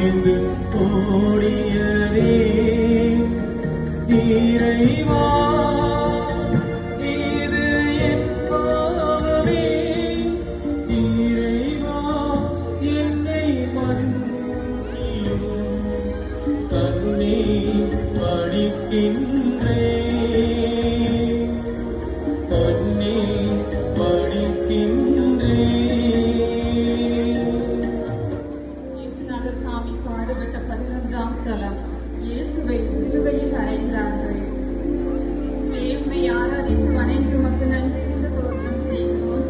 மாய்ந்து ஓடியதே இறைவா, இது என் பாவமே. இறைவா, என்னை மன்னியும். கண்ணீர் வடிக்கின்றேன், கண்ணீர் வடிக்கின்றேன். இயேசுநாதர் சாமி பாடுபட்ட 11ஆம் ஸ்தலம். இயேசுவை சிலுவையில் அறைந்தார்கள். தேவனை ஆராதித்து வணங்கி உமக்கு நன்றி என்று தோற்றம் செய்வோம்.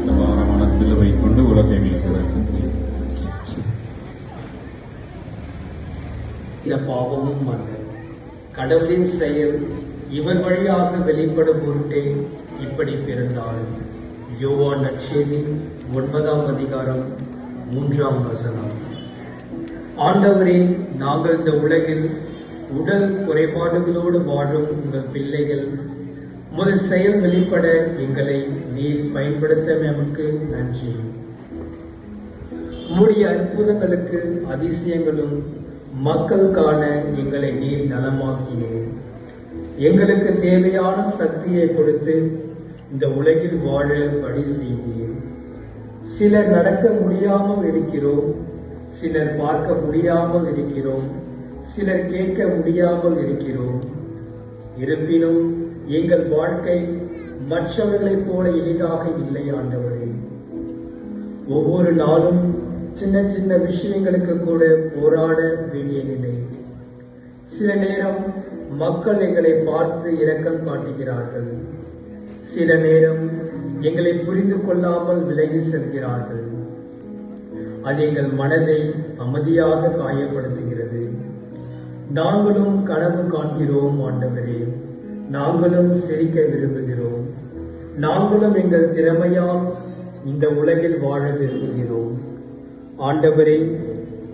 சமானமான சிலுவை கொண்டு உலகை மீட்கிறார். இந்த பாவமும் அல்ல, கடவுளின் செயல் இவர் வழியாக வெளிப்படும் பொருட்டே இப்படி பிறந்தாள். யோவான் நற்செய்தி 9ஆம் அதிகாரம் 3ஆம் வசனம். ஆண்டவரே, நாங்கள் இந்த உலகில் உடல் குறைபாடுகளோடு வாழும் உங்கள் பிள்ளைகள் உமது செயல் வெளிப்பட எங்களை நீர் பயன்படுத்த நமக்கு நன்றி. உம்முடைய அற்புதங்களுக்கு அதிசயங்களும் மக்கள் காண எங்களை நீர் நலமாக்கினீர். எங்களுக்கு தேவையான சக்தியை கொடுத்து இந்த உலகில் வாழ வழி செய்தீர். சிலர் நடக்க முடியாமல் இருக்கிறோம், சிலர் பார்க்க முடியாமல் இருக்கிறோம், சிலர் கேட்க முடியாமல் இருக்கிறோம். இருப்பினும் எங்கள் வாழ்க்கை மற்றவர்களைப் போல எளிதாக இல்லை ஆண்டவரே. ஒவ்வொரு நாளும் சின்ன சின்ன விஷயங்களுக்கு கூட போராட வேண்டிய நிலை. சில நேரம் மக்கள் எங்களை பார்த்து இரக்கம் காட்டுகிறார்கள், சில நேரம் எங்களை புரிந்து கொள்ளாமல் விலகி செல்கிறார்கள். அது எங்கள் மனதை அமைதியாக காயப்படுத்துகிறது. நாங்களும் கனவு காண்கிறோம் ஆண்டவரே, நாங்களும் சிரிக்க விரும்புகிறோம், நாங்களும் எங்கள் திறமையால் இந்த உலகில் வாழ விரும்புகிறோம். ஆண்டவரே,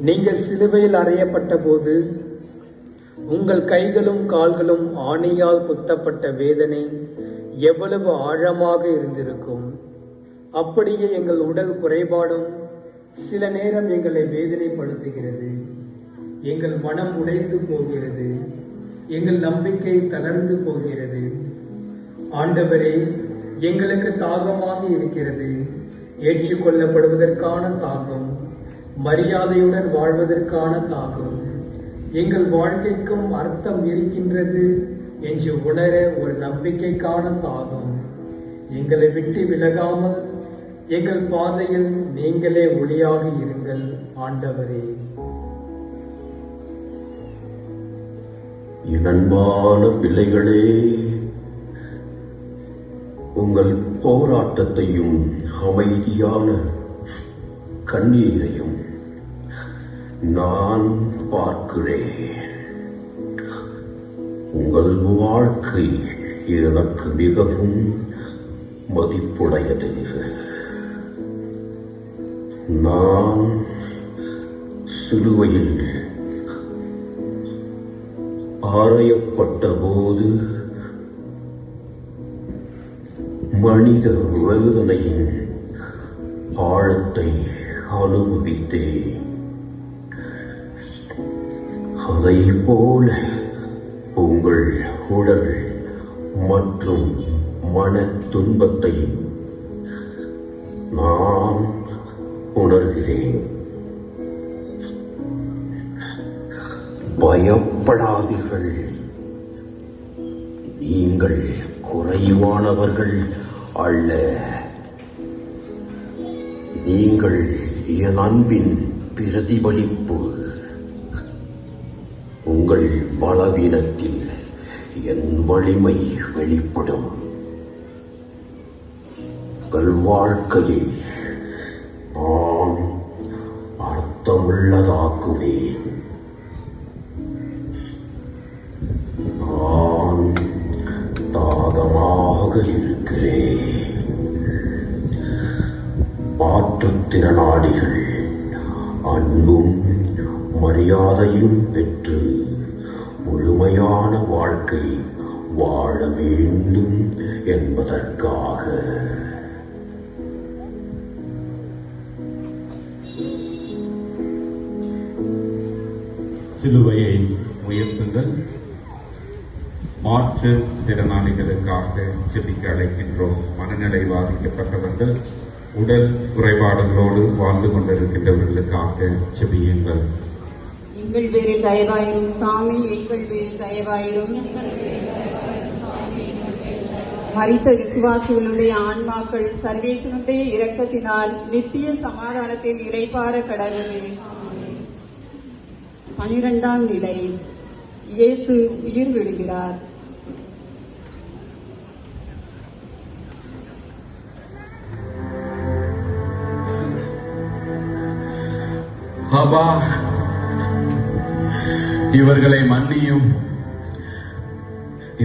நீங்கள் சிலுவையில் அறையப்பட்ட போது உங்கள் கைகளும் கால்களும் ஆணியால் குத்தப்பட்ட வேதனை எவ்வளவு ஆழமாக இருந்திருக்கும். அப்படியே எங்கள் உடல் குறைபாடும் சில நேரம் எங்களை வேதனைப்படுத்துகிறது. எங்கள் மனம் உடைந்து போகிறது, எங்கள் நம்பிக்கை தளர்ந்து போகிறது. ஆண்டவரே, எங்களுக்கு தாகமாக இருக்கிறது, ஏற்றுக்கொள்ளப்படுவதற்கான தாகம், மரியாதையுடன் வாழ்வதற்கான தாகம், எங்கள் வாழ்க்கைக்கும் அர்த்தம் இருக்கின்றது என்று உணர ஒரு நம்பிக்கைக்கான தாகம். எங்களை விட்டு விலகாமல் எங்கள் பாதையில் நீங்களே ஒளியாக இருங்கள் ஆண்டவரே. அன்பான பிள்ளைகளே, உங்கள் போராட்டத்தையும் அமைதியான கண்ணீரையும் நான் பார்க்கிறேன். உங்கள் வாழ்க்கை எனக்கு மிகவும் மதிப்புடையது. நான் சிலுவையில் ஆராயப்பட்ட போது மனித வேதனையின் ஆழத்தை அனுபவித்தேன். அதை போல உங்கள் உடல் மற்றும் மன துன்பத்தை நான் உணர்கிறேன். பயப்படாதீர்கள், நீங்கள் குறைவானவர்கள் அல்ல. நீங்கள் என் அன்பின் பிரதிபலிப்பு. உங்கள் பலவீனத்தில் என் வலிமை வெளிப்படும். உங்கள் வாழ்க்கையை நான் அர்த்தமுள்ளதாக்குவேன். நான் தாகமாக இருக்கிறேன். மாற்றுத்திறனாளிகள் அன்பும் மரியாதையும் பெற்று முழுமையான வாழ்க்கை வாழ வேண்டும் என்பதற்காக. சிலுவையை உயர்த்துங்கள். மாற்று திறனாளிகளுக்காக ஜெபிக்க அழைக்கின்றோம். மனநிலை பாதிக்கப்பட்டவர்கள், உடல் குறைபாடுகளோடு வாழ்ந்து கொண்டிருக்கின்றவர்களுக்காக ஜெபியுங்கள். எங்கள் பேரில் தயவாயிரும் சாமி, எங்கள் பேரில் தயவாயிரும். மரித்த விசுவாசிகளுடைய ஆன்மாக்கள் சர்வேசனுடைய இரக்கத்தினால் நித்திய சமாதானத்தில் இளைப்பாற கடவுளே. 12ஆம் நிலை. இயேசு உயிர் விடுகிறார். அப்பா, இவர்களை மன்னியும்.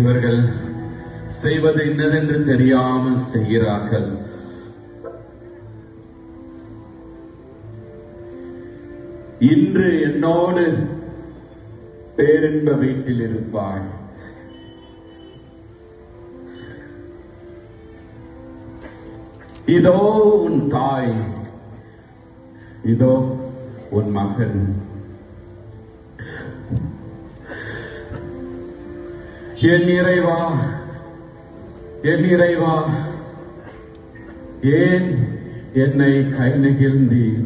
இவர்கள் செய்வது என்னதென்று தெரியாமல் செய்கிறார்கள். இன்று என்னோடு பேரின்ப வீட்டில் இருப்பாய். இதோ உன் தாய், இதோ உன் மகன். என் இறைவா, என் இறைவா, ஏன் என்னை கை நெகிழ்ந்தீர்?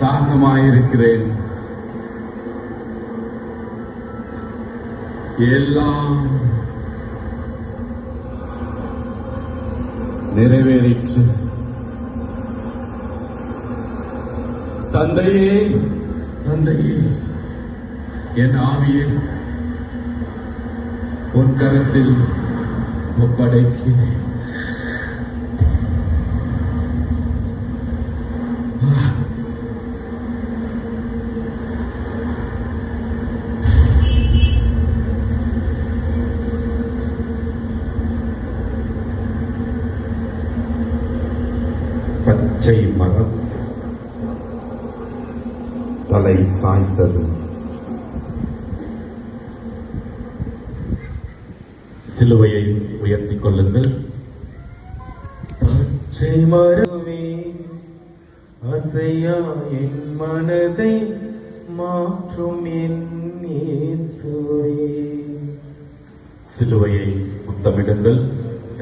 தாகமாயிருக்கிறேன். எல்லாம் நிறைவேறிற்று. தந்தையே, தந்தையே, என் ஆவியை உன் கரத்தில் ஒப்படைக்கிறேன். பச்சை மரம் தலை சாய்த்தது. சிலுவையை உயர்த்திக் கொள்ளுங்கள். பச்சை மரமே, அசையா என் மனதை மாற்றும் என் இயேசுவே. சிலுவையை முத்தமிடுங்கள்.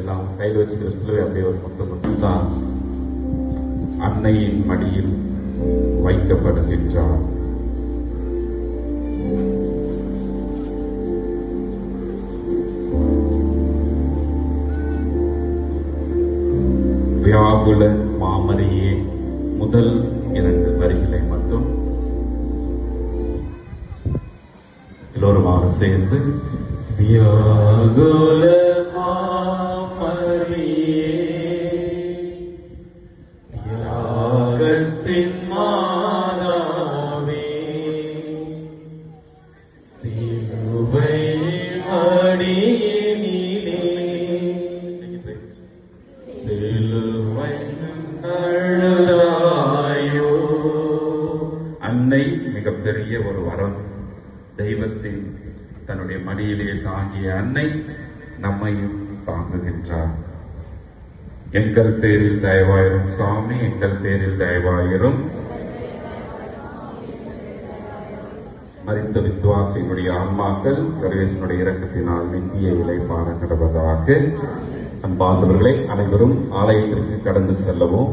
எல்லாம் கையில் வச்சுக்கிற சிலுவை அப்படியே ஒரு முத்தம் தான் அன்னையின் மடியில் வைக்கப்படுகின்றார். வியாகுல மாமரியே, முதல் 2 வரிகளை மட்டும் எல்லோருமாக சேர்ந்து வியாகுல மாமரியே, யாகத்தின் மாதாவே, சிலுவை மடியினிலே சிலுவை அழுதாயோ. அன்னை மிகப்பெரிய ஒரு வரம். தெய்வத்தின் தன்னுடைய மடியிலே தாங்கிய அன்னை நம்மையும் தாங்குகின்றார். எங்கள் பேரில் தயவாயிரும் சுவாமி, எங்கள் பேரில் தயவாயிரும். மரித்த விசுவாசியினுடைய ஆன்மாக்கள் சர்வேசனுடைய இரக்கத்தினால் நித்திய இளைப்பாற கடவதாக. அன்பார்ந்தவர்களே, அனைவரும் ஆலயத்திற்கு கடந்து செல்லவும்.